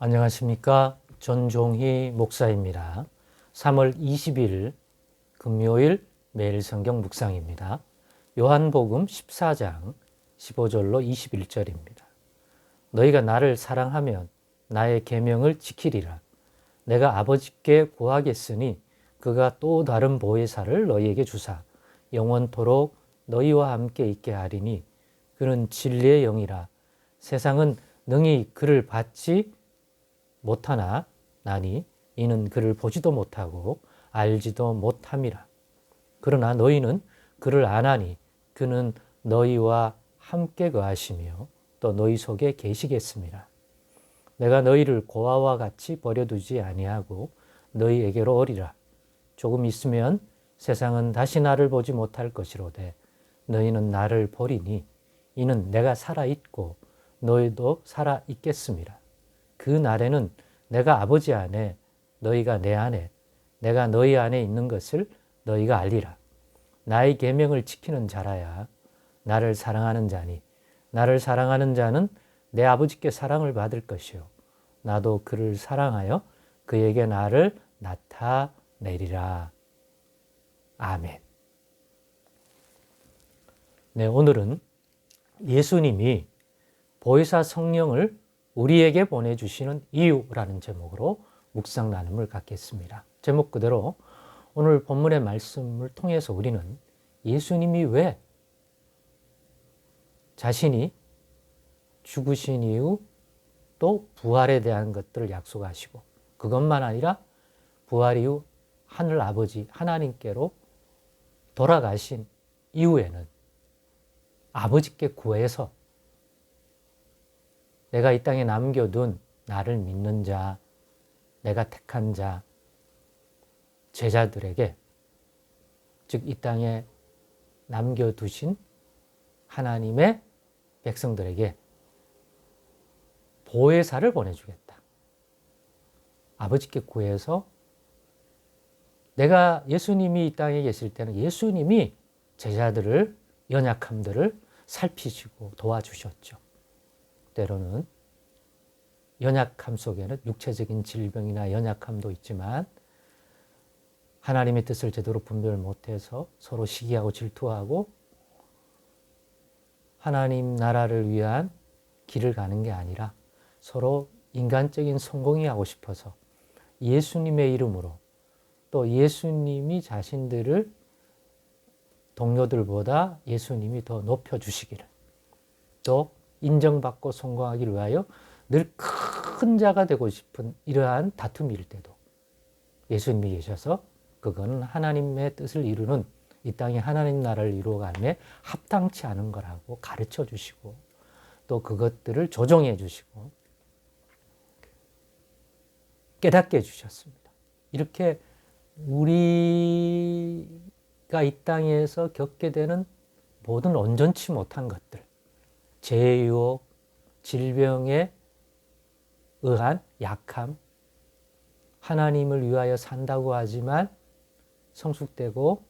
안녕하십니까. 전종희 목사입니다. 3월 20일 금요일 매일 성경 묵상입니다. 요한복음 14장 15절로 21절입니다. 너희가 나를 사랑하면 나의 계명을 지키리라. 내가 아버지께 구하겠으니 그가 또 다른 보혜사를 너희에게 주사 영원토록 너희와 함께 있게 하리니 그는 진리의 영이라. 세상은 능히 그를 받지 못하나 나니 이는 그를 보지도 못하고 알지도 못함이라. 그러나 너희는 그를 아나니 그는 너희와 함께 거하시며 또 너희 속에 계시겠습니다. 내가 너희를 고아와 같이 버려두지 아니하고 너희에게로 오리라. 조금 있으면 세상은 다시 나를 보지 못할 것이로되 너희는 나를 보리니 이는 내가 살아있고 너희도 살아있겠습니다. 그 날에는 내가 아버지 안에 너희가 내 안에 내가 너희 안에 있는 것을 너희가 알리라. 나의 계명을 지키는 자라야 나를 사랑하는 자니 나를 사랑하는 자는 내 아버지께 사랑을 받을 것이요 나도 그를 사랑하여 그에게 나를 나타내리라. 아멘. 네, 오늘은 예수님이 보혜사 성령을 우리에게 보내주시는 이유라는 제목으로 묵상 나눔을 갖겠습니다. 제목 그대로 오늘 본문의 말씀을 통해서 우리는 예수님이 왜 자신이 죽으신 이후 또 부활에 대한 것들을 약속하시고 그것만 아니라 부활 이후 하늘 아버지 하나님께로 돌아가신 이후에는 아버지께 구해서 내가 이 땅에 남겨둔 나를 믿는 자, 내가 택한 자, 제자들에게, 즉 이 땅에 남겨두신 하나님의 백성들에게 보혜사를 보내주겠다. 아버지께 구해서 내가 예수님이 이 땅에 계실 때는 예수님이 제자들을 연약함들을 살피시고 도와주셨죠. 때로는 연약함 속에는 육체적인 질병이나 연약함도 있지만 하나님의 뜻을 제대로 분별 못해서 서로 시기하고 질투하고 하나님 나라를 위한 길을 가는 게 아니라 서로 인간적인 성공이 하고 싶어서 예수님의 이름으로 또 예수님이 자신들을 동료들보다 예수님이 더 높여주시기를 또 인정받고 성공하기를 위하여 늘 큰 자가 되고 싶은 이러한 다툼일 때도 예수님이 계셔서 그거는 하나님의 뜻을 이루는 이 땅에 하나님 나라를 이루어가며 합당치 않은 거라고 가르쳐 주시고 또 그것들을 조정해 주시고 깨닫게 해주셨습니다. 이렇게 우리가 이 땅에서 겪게 되는 모든 온전치 못한 것들 죄의 유혹, 질병에 의한 약함, 하나님을 위하여 산다고 하지만 성숙되고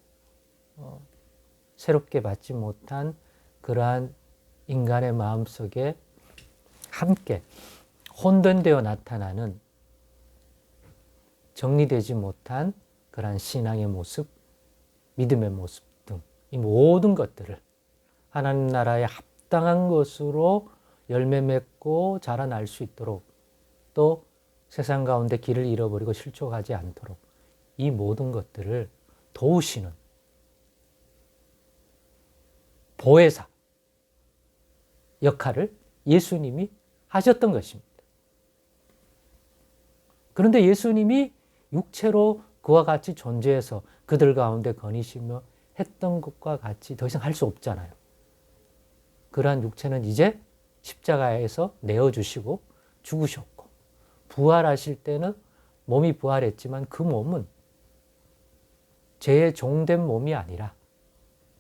새롭게 받지 못한 그러한 인간의 마음속에 함께 혼돈되어 나타나는 정리되지 못한 그러한 신앙의 모습, 믿음의 모습 등 이 모든 것들을 하나님 나라에 합당한 것으로 열매 맺고 자라날 수 있도록 또 세상 가운데 길을 잃어버리고 실족하지 않도록 이 모든 것들을 도우시는 보혜사 역할을 예수님이 하셨던 것입니다. 그런데 예수님이 육체로 그와 같이 존재해서 그들 가운데 거니시며 했던 것과 같이 더 이상 할 수 없잖아요. 그러한 육체는 이제 십자가에서 내어주시고 죽으셨고 부활하실 때는 몸이 부활했지만 그 몸은 죄의 종된 몸이 아니라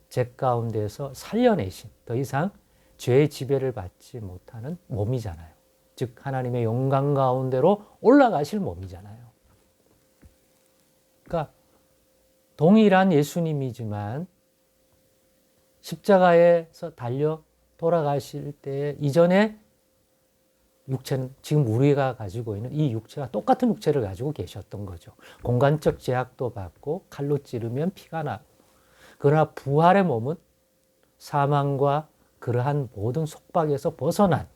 죄 가운데서 살려내신 더 이상 죄의 지배를 받지 못하는 몸이잖아요. 즉 하나님의 영광 가운데로 올라가실 몸이잖아요. 그러니까 동일한 예수님이지만 십자가에서 달려 돌아가실 때 이전에 육체는 지금 우리가 가지고 있는 이 육체와 똑같은 육체를 가지고 계셨던 거죠. 공간적 제약도 받고 칼로 찌르면 피가 나고, 그러나 부활의 몸은 사망과 그러한 모든 속박에서 벗어난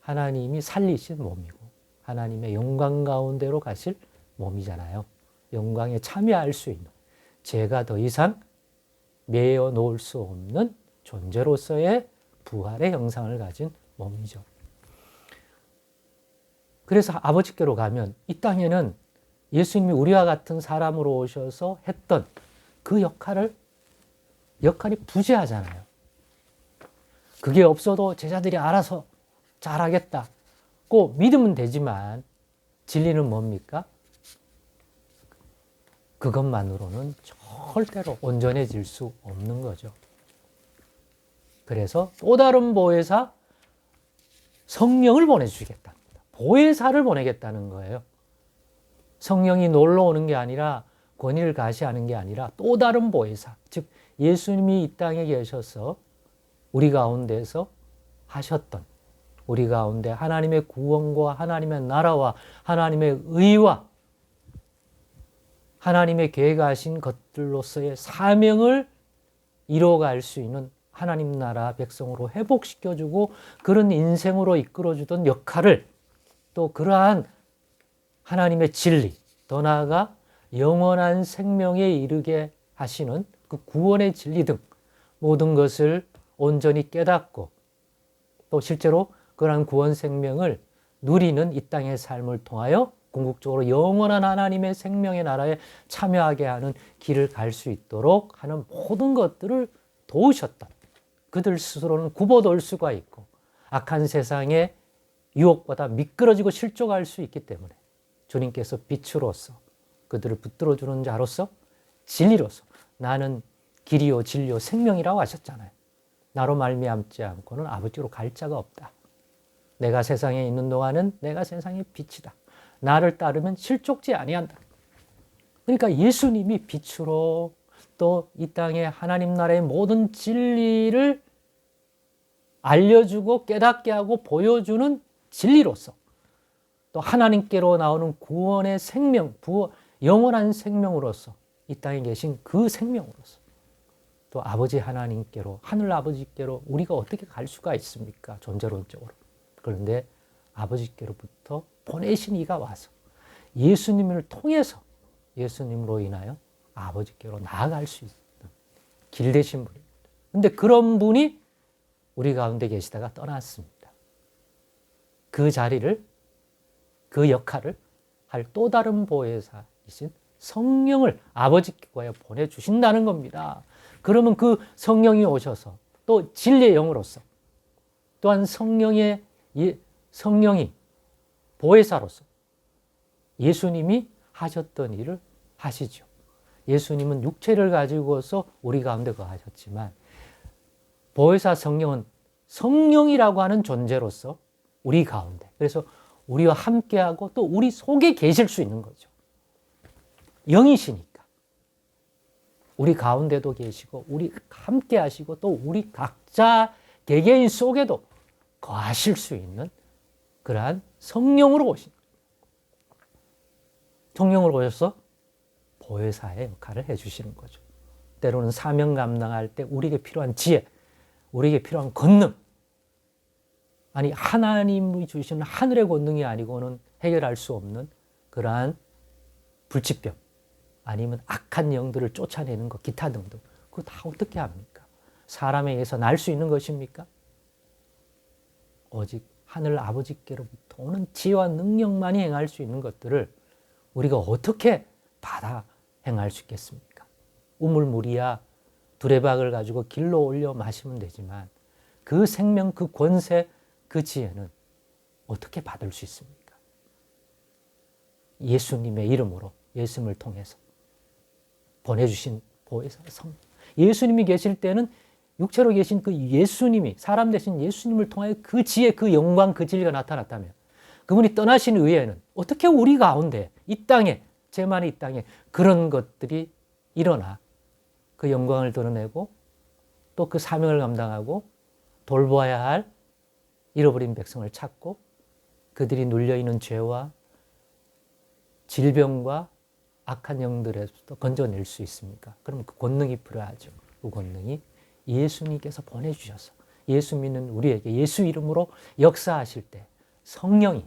하나님이 살리신 몸이고 하나님의 영광 가운데로 가실 몸이잖아요. 영광에 참여할 수 있는, 죄가 더 이상 매어 놓을 수 없는 존재로서의 부활의 형상을 가진 몸이죠. 그래서 아버지께로 가면 이 땅에는 예수님이 우리와 같은 사람으로 오셔서 했던 그 역할이 부재하잖아요. 그게 없어도 제자들이 알아서 잘하겠다고 믿으면 되지만 진리는 뭡니까? 그것만으로는 절대로 온전해질 수 없는 거죠. 그래서 또 다른 보혜사, 성령을 보내주시겠답니다. 보혜사를 보내겠다는 거예요. 성령이 놀러 오는 게 아니라, 권위를 가시하는 게 아니라 또 다른 보혜사, 즉 예수님이 이 땅에 계셔서 우리 가운데서 하셨던, 우리 가운데 하나님의 구원과 하나님의 나라와 하나님의 의와 하나님의 계획하신 것들로서의 사명을 이뤄갈 수 있는 하나님 나라 백성으로 회복시켜주고 그런 인생으로 이끌어주던 역할을, 또 그러한 하나님의 진리, 더 나아가 영원한 생명에 이르게 하시는 그 구원의 진리 등 모든 것을 온전히 깨닫고 또 실제로 그러한 구원 생명을 누리는 이 땅의 삶을 통하여 궁극적으로 영원한 하나님의 생명의 나라에 참여하게 하는 길을 갈 수 있도록 하는 모든 것들을 도우셨다. 그들 스스로는 굽어돌 수가 있고 악한 세상의 유혹보다 미끄러지고 실족할 수 있기 때문에 주님께서 빛으로서 그들을 붙들어주는 자로서 진리로서 나는 길이요 진리요 생명이라고 하셨잖아요. 나로 말미암지 않고는 아버지로 갈 자가 없다. 내가 세상에 있는 동안은 내가 세상의 빛이다. 나를 따르면 실족지 아니한다. 그러니까 예수님이 빛으로 또 이 땅의 하나님 나라의 모든 진리를 알려주고 깨닫게 하고 보여주는 진리로서 또 하나님께로 나오는 구원의 생명, 영원한 생명으로서 이 땅에 계신 그 생명으로서 또 아버지 하나님께로, 하늘 아버지께로 우리가 어떻게 갈 수가 있습니까? 존재론적으로. 그런데 아버지께로부터 보내신 이가 와서 예수님을 통해서 예수님으로 인하여 아버지께로 나아갈 수 있는 길 되신 분입니다. 그런데 그런 분이 우리 가운데 계시다가 떠났습니다. 그 자리를, 그 역할을 할 또 다른 보혜사이신 성령을 아버지께로 보내주신다는 겁니다. 그러면 그 성령이 오셔서 또 진리의 영으로서 또한 성령이 보혜사로서 예수님이 하셨던 일을 하시죠. 예수님은 육체를 가지고서 우리 가운데 거하셨지만 보혜사 성령은 성령이라고 하는 존재로서 우리 가운데, 그래서 우리와 함께하고 또 우리 속에 계실 수 있는 거죠. 영이시니까 우리 가운데도 계시고 우리 함께 하시고 또 우리 각자 개개인 속에도 거하실 수 있는 그러한 성령으로 오신 거예요. 성령으로 오셔서 보혜사의 역할을 해주시는 거죠. 때로는 사명 감당할 때 우리에게 필요한 지혜, 우리에게 필요한 권능, 아니 하나님이 주시는 하늘의 권능이 아니고는 해결할 수 없는 그러한 불치병, 아니면 악한 영들을 쫓아내는 것, 기타 등등, 그거 다 어떻게 합니까? 사람에 의해서 날 수 있는 것입니까? 오직 하늘 아버지께로부터 오는 지혜와 능력만이 행할 수 있는 것들을 우리가 어떻게 받아 행할 수 있겠습니까? 우물물이야 두레박을 가지고 길로 올려 마시면 되지만 그 생명, 그 권세, 그 지혜는 어떻게 받을 수 있습니까? 예수님의 이름으로, 예수님을 통해서 보내주신 보혜사 성령. 예수님이 계실 때는 육체로 계신 그 예수님이, 사람 되신 예수님을 통하여 그 지혜, 그 영광, 그 진리가 나타났다면 그분이 떠나신 이후에는 어떻게 우리 가운데 이 땅에, 제만의 이 땅에 그런 것들이 일어나 그 영광을 드러내고 또 그 사명을 감당하고 돌보아야 할 잃어버린 백성을 찾고 그들이 눌려있는 죄와 질병과 악한 영들에서부터 건져낼 수 있습니까? 그럼 그 권능이 필요하죠. 그 권능이 예수님께서 보내주셔서 예수 믿는 우리에게 예수 이름으로 역사하실 때 성령이,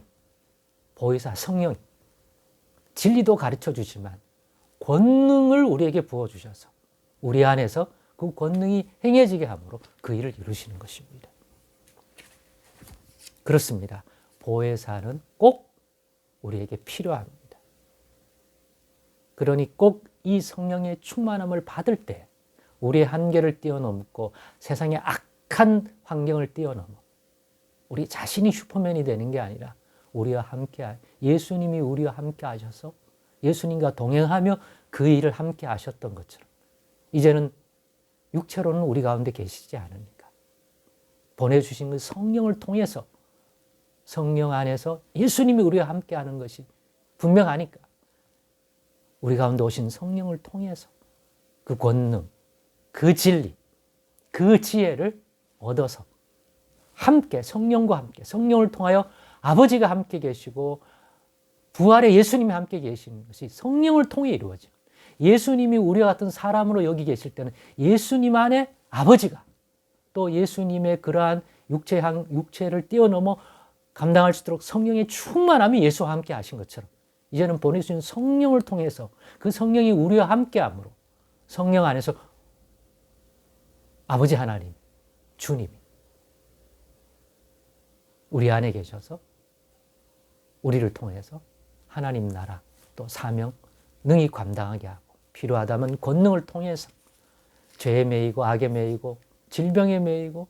보혜사 성령이 진리도 가르쳐 주지만 권능을 우리에게 부어주셔서 우리 안에서 그 권능이 행해지게 함으로 그 일을 이루시는 것입니다. 그렇습니다. 보혜사는 꼭 우리에게 필요합니다. 그러니 꼭 이 성령의 충만함을 받을 때 우리의 한계를 뛰어넘고 세상의 악한 환경을 뛰어넘어 우리 자신이 슈퍼맨이 되는 게 아니라 우리와 함께 예수님이 우리와 함께 하셔서 예수님과 동행하며 그 일을 함께 하셨던 것처럼 이제는 육체로는 우리 가운데 계시지 않으니까 보내주신 그 성령을 통해서 성령 안에서 예수님이 우리와 함께 하는 것이 분명하니까 우리 가운데 오신 성령을 통해서 그 권능, 그 진리, 그 지혜를 얻어서 함께 성령과 함께 성령을 통하여 아버지가 함께 계시고 부활의 예수님이 함께 계시는 것이 성령을 통해 이루어져요. 예수님이 우리와 같은 사람으로 여기 계실 때는 예수님 안에 아버지가 또 예수님의 그러한 육체를 뛰어넘어 감당할 수 있도록 성령의 충만함이 예수와 함께 하신 것처럼 이제는 보내주신 성령을 통해서 그 성령이 우리와 함께함으로 성령 안에서 아버지 하나님, 주님이 우리 안에 계셔서 우리를 통해서 하나님 나라 또 사명 능히 감당하게 하고 필요하다면 권능을 통해서 죄에 매이고 악에 매이고 질병에 매이고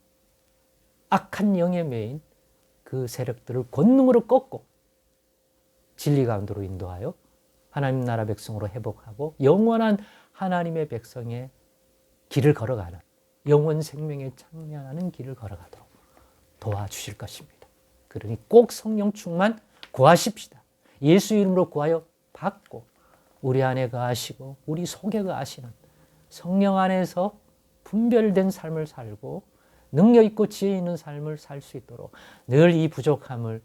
악한 영에 매인 그 세력들을 권능으로 꺾고 진리 가운데로 인도하여 하나님 나라 백성으로 회복하고 영원한 하나님의 백성의 길을 걸어가는 영원 생명에 참여하는 길을 걸어가도록 도와주실 것입니다. 그러니 꼭 성령 충만 구하십시다. 예수 이름으로 구하여 받고 우리 안에 거하시고 우리 속에 거하시는 성령 안에서 분별된 삶을 살고 능력 있고 지혜 있는 삶을 살 수 있도록 늘 이 부족함을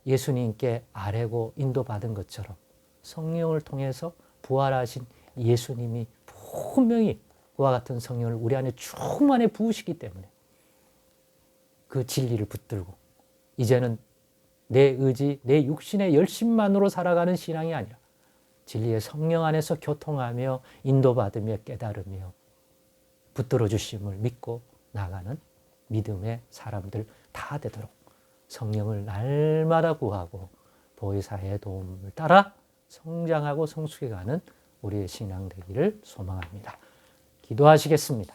예수님께 아뢰고 인도받은 것처럼 성령을 통해서 부활하신 예수님이 분명히 그와 같은 성령을 우리 안에 충만히 부으시기 때문에 그 진리를 붙들고 이제는 내 의지, 내 육신의 열심만으로 살아가는 신앙이 아니라 진리의 성령 안에서 교통하며 인도받으며 깨달으며 붙들어 주심을 믿고 나가는 믿음의 사람들 다 되도록 성령을 날마다 구하고 보혜사의 도움을 따라 성장하고 성숙해가는 우리의 신앙 되기를 소망합니다. 기도하시겠습니다.